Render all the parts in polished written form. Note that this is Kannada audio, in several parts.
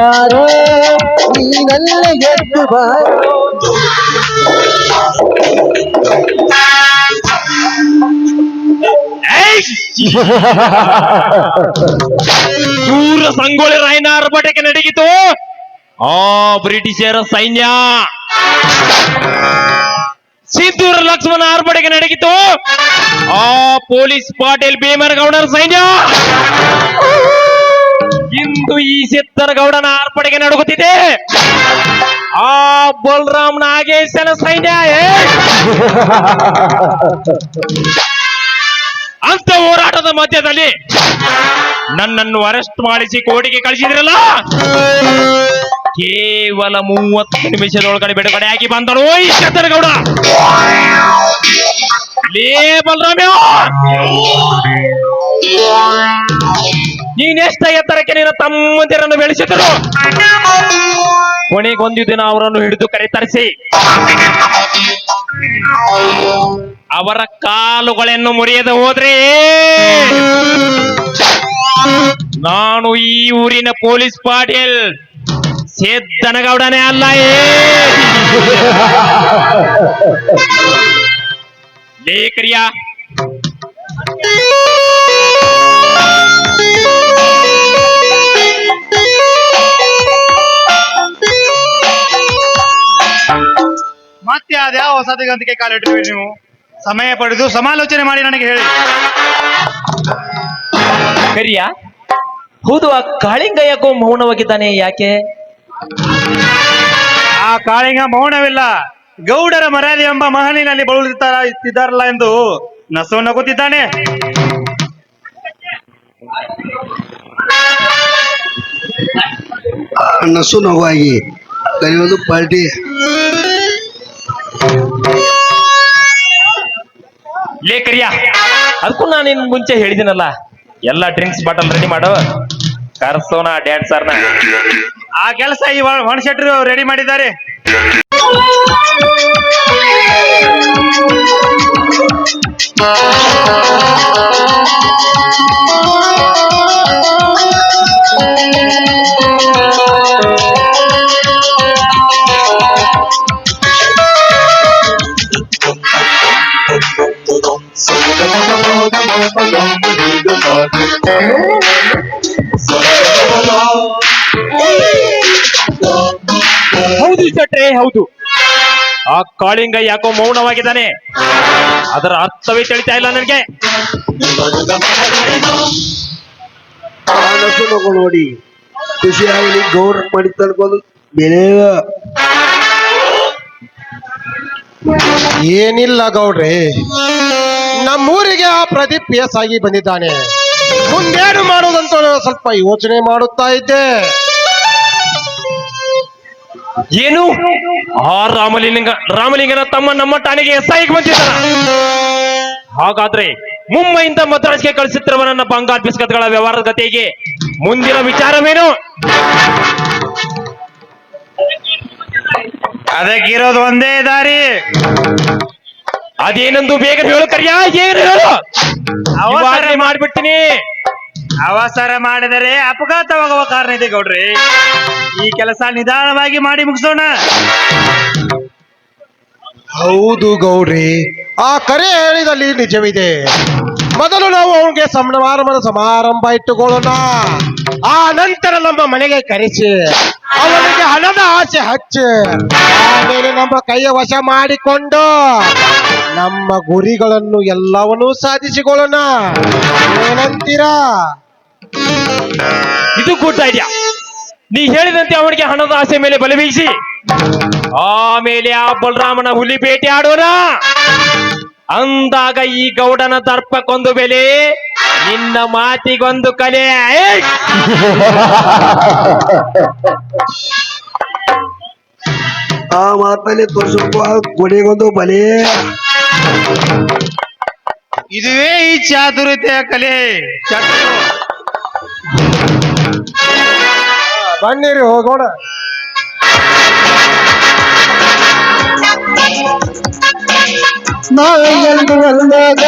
ಬಾರೋ ನೀನಲ್ಲ ಎದ್ದು ಬಾರೋ. ದೂರ ಸಂಗೊಳ್ಳಿ ರಾಯನ ಆರ್ಭಟಕ್ಕೆ ನಡೆಯಿತು ಆ ಬ್ರಿಟಿಷರ ಸೈನ್ಯ. ಸಿದ್ದೂರ ಲಕ್ಷ್ಮಣ ಆರ್ಭಟಕ್ಕೆ ನಡೆಯಿತು ಆ ಪೊಲೀಸ್ ಪಾಟೀಲ್ ಭೀಮನಗೌಡರ ಸೈನ್ಯ. ಇಂದು ಈ ಸಿದ್ದನಗೌಡನ ಆರ್ಭಟಕ್ಕೆ ನಡುಗುತ್ತಿದೆ ಆ ಬಲರಾಮ್ ನಾಗೇಶನ ಸೈನ್ಯ. ಅಂತ ಹೋರಾಟದ ಮಧ್ಯದಲ್ಲಿ ನನ್ನನ್ನು ಅರೆಸ್ಟ್ ಮಾಡಿಸಿ ಕೋರ್ಟಿಗೆ ಕಳಿಸಿದ್ರಲ್ಲ, ಕೇವಲ 30 ನಿಮಿಷದೊಳಗಡೆ ಬಿಡುಗಡೆಯಾಗಿ ಬಂದಳು ಈ ಸಿದ್ದನಗೌಡ. ಲೇ ಬಲರಾಮ್ಯ, ನೀನೆಷ್ಟ ಎತ್ತರಕ್ಕೆ ನಿನ್ನ ತಮ್ಮಂದಿರನ್ನು ಬೆಳೆಸಿದರು. ಕೊನೆಗೊಂದು ದಿನ ಅವರನ್ನು ಹಿಡಿದು ಕರೆತರಿಸಿ ಅವರ ಕಾಲುಗಳನ್ನು ಮುರಿಯದೆ ಹೋದ್ರೆ ನಾನು ಈ ಊರಿನ ಪೊಲೀಸ್ ಪಾಟೀಲ್ ಸಿದ್ದನಗೌಡನೇ ಅಲ್ಲ. ಲೇಕರಿಯ ಮತ್ತೆ ಅದ್ಯಾವ ಹೊಸ ದಿಗಂತಕ್ಕೆ ಕಾಲಿಟ್ಟಿರಿ ನೀವು? ಸಮಯ ಪಡೆದು ಸಮಾಲೋಚನೆ ಮಾಡಿ ನನಗೆ ಹೇಳಿ. ಕರಿಯ, ಹೌದು, ಆ ಕಾಳಿಂಗ ಯಾಕೋ ಮೌನವಾಗಿದ್ದಾನೆ, ಯಾಕೆ? ಆ ಕಾಳಿಂಗ ಮೌನವಿಲ್ಲ, ಗೌಡರ ಮರ್ಯಾದೆ ಎಂಬ ಮಹಲಿನಲ್ಲಿ ಬಳಲುತ್ತಿದ್ದಾರಲ್ಲ ಎಂದು ನಸು ನಗುತ್ತಿದ್ದಾನೆ. ನಸು ನಗುವಾಗಿ ಕರೆಯೋದು ಪಾರ್ಟಿ. ಲೇಕರಿಯ, ಅದಕ್ಕೂ ನಾನು ನಿನ್ ಮುಂಚೆ ಹೇಳಿದಿನಲ್ಲ, ಎಲ್ಲ ಡ್ರಿಂಕ್ಸ್ ಬಾಟಲ್ ರೆಡಿ ಮಾಡು, ಕರ್ಸೋಣ ಡ್ಯಾನ್ಸರ್ನ. ಆ ಕೆಲಸ ಈ ಮಣಶೆಟ್ರು ರೆಡಿ ಮಾಡಿದ್ದಾರೆ. ಹೌದು ಶೆಟ್ರೆ, ಹೌದು, ಆ ಕಾಳಿಂಗ ಯಾಕೋ ಮೌನವಾಗಿದ್ದಾನೆ. ಅದರ ಅರ್ಥವೇ ತಿಳಿತಾ ಇಲ್ಲ ನನಗೆ. ನಸು ನಗು ನೋಡಿ ಖುಷಿಯಾಗಲಿ. ಗೌರ್ ಮಾಡಿ ತನ್ಕೊಂಡು ಬೆಲೆ ಏನಿಲ್ಲ ಗೌಡ್ರೆ, ನಮ್ಮೂರಿಗೆ ಆ ಪ್ರದೀಪ್ PS ಆಗಿ ಬಂದಿದ್ದಾನೆ. ಮುಂದೇನು ಮಾಡುವುದಂತ ಸ್ವಲ್ಪ ಯೋಚನೆ ಮಾಡುತ್ತಾ ಇದ್ದೆ. ಏನು, ಆ ರಾಮಲಿಂಗನ ತಮ್ಮ ನಮ್ಮ ಠಾಣೆಗೆ SI ಬಂದಿದ್ದಾನ? ಹಾಗಾದ್ರೆ ಮುಂಬೈಯಿಂದ ಮದ್ರಾಸ್ಗೆ ಕಳಿಸುತ್ತಿರುವ ನನ್ನ ಬಂಗಾಲ್ ಬಿಸ್ಕತ್ಗಳ ವ್ಯವಹಾರದ ಗತಿಗೆ ಮುಂದಿನ ವಿಚಾರವೇನು? ಅದಕ್ಕಿರೋದು ಒಂದೇ ದಾರಿ. ಅದೇನೆಂದು ಬೇಗ ಹೇಳು ಕರಿಯ, ಏನು ಹೇಳು? ಅವಸರ ಮಾಡ್ಬಿಡ್ತೀನಿ. ಅವಸರ ಮಾಡಿದರೆ ಅಪಘಾತವಾಗುವ ಕಾರಣ ಇದೆ ಗೌಡ್ರಿ. ಈ ಕೆಲಸ ನಿಧಾನವಾಗಿ ಮಾಡಿ ಮುಗಿಸೋಣ. ಹೌದು ಗೌಡ್ರಿ, ಆ ಕರೆ ಹೇಳಿದಲ್ಲಿ ನಿಜವಿದೆ. ಮೊದಲು ನಾವು ಅವನಿಗೆ ಸಮಾರಂಭ ಇಟ್ಟುಕೊಳ್ಳೋಣ. ಆ ನಂತರ ನಮ್ಮ ಮನೆಗೆ ಕರೆಸಿ ಅವನಿಗೆ ಹಣದ ಆಸೆ ಹಚ್ಚಿ ಆಮೇಲೆ ನಮ್ಮ ಕೈಯ ವಶ ಮಾಡಿಕೊಂಡು ನಮ್ಮ ಗುರಿಗಳನ್ನು ಎಲ್ಲವನ್ನೂ ಸಾಧಿಸಿಕೊಳ್ಳೋಣ. ಏನಂತೀರಾ? ಇದು ಗುಡ್ ಐಡಿಯಾ. ನೀ ಹೇಳಿದಂತೆ ಅವನಿಗೆ ಹಣದ ಆಸೆ ಮೇಲೆ ಬಲೆ ಬೀಸಿ ಆಮೇಲೆ ಆ ಬಲರಾಮನ ಹುಲಿ ಬೇಟೆ ಆಡೋಣ. ಅಂದಾಗ ಈ ಗೌಡನ ದರ್ಪಕ್ಕೊಂದು ಬೆಲೆ, ನಿನ್ನ ಮಾತಿಗೊಂದು ಕಲೆ. ಆ ಮಾತಲ್ಲಿ ತೋರಿಸುವ ಕೊನೆಗೊಂದು ಬಲೆ. ಇದುವೇ ಈ ಚಾತುರ್ಯತೆಯ ಕಲೆ. ಬನ್ನಿರಿ ಹೋಗೋಣ. ನಾವು ಎಂದು ಬಂದಾಗ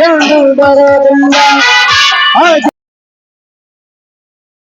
ಎಂದು ಬರೋದಿಲ್ಲ.